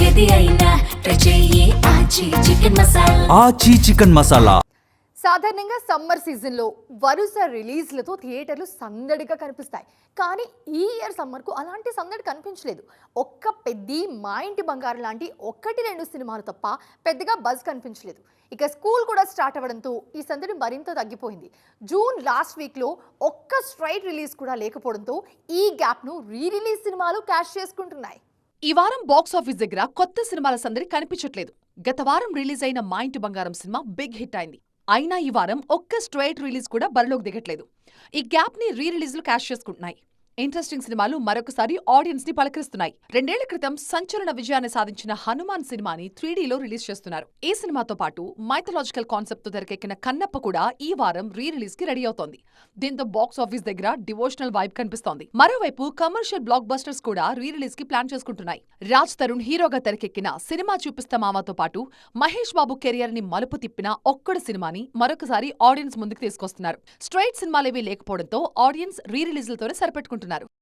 ఏది అయినా ట్రై చెయ్యి ఆచి చికెన్ మసాలా. ఆచి చికెన్ మసాలా. సాధారణంగా సమ్మర్ సీజన్లో వరుస రిలీజ్లతో థియేటర్లు సందడిగా కనిపిస్తాయి. కానీ ఈ ఇయర్ సమ్మర్కు అలాంటి సందడి కనిపించలేదు. ఒక్క పెద్ది, మా ఇంటి బంగారం లాంటి 1-2 సినిమాలు తప్ప పెద్దగా బజ్ కనిపించలేదు. ఇక స్కూల్ కూడా స్టార్ట్ అవ్వడంతో ఈ సందడి మరింత తగ్గిపోయింది. జూన్ లాస్ట్ వీక్లో ఒక్క స్ట్రైట్ రిలీజ్ కూడా లేకపోవడంతో ఈ గ్యాప్ను రీ రిలీజ్ సినిమాలు క్యాష్ చేసుకుంటున్నాయి. ఈ వారం బాక్సాఫీస్ దగ్గర కొత్త సినిమాల సందడి కనిపించట్లేదు. గత వారం రిలీజ్ అయిన మా ఇంటి బంగారం సినిమా బిగ్ హిట్ అయింది. అయినా ఈ వారం ఒక్క స్ట్రైట్ రిలీజ్ కూడా బరిలోకి దిగట్లేదు. ఈ గ్యాప్ ని రీ రిలీజ్లు క్యాష్ చేసుకుంటున్నాయి. ఇంట్రెస్టింగ్ సినిమాలు మరొకసారి ఆడియన్స్ ని పలకరిస్తున్నాయి. 2 ఏళ్ల క్రితం సంచలన విజయాన్ని సాధించిన హనుమాన్ సినిమాని 3Dలో రిలీజ్ చేస్తున్నారు. ఈ సినిమాతో పాటు మైథలాజికల్ కాన్సెప్ట్ తో తెరకెక్కిన కన్నప్ప కూడా ఈ వారం రీ రిలీజ్ కి రెడీ అవుతోంది. దీంతో బాక్స్ ఆఫీస్ దగ్గర డివోషనల్ వైబ్ కనిపిస్తోంది. మరోవైపు కమర్షియల్ బ్లాక్ బస్టర్స్ కూడా రీ రిలీజ్ కి ప్లాన్ చేసుకుంటున్నాయి. రాజ్ తరుణ్ హీరోగా తెరకెక్కిన సినిమా చూపిస్తా మామతో పాటు మహేష్ బాబు కెరియర్ ని మలుపు తిప్పిన ఒక్కడు సినిమాని మరొకసారి ఆడియన్స్ ముందుకు తీసుకొస్తున్నారు. స్ట్రైట్ సినిమాలేవీ లేకపోవడంతో ఆడియన్స్ రీ రిలీజ్లతోనే సరిపెట్టుకుంటున్నారు.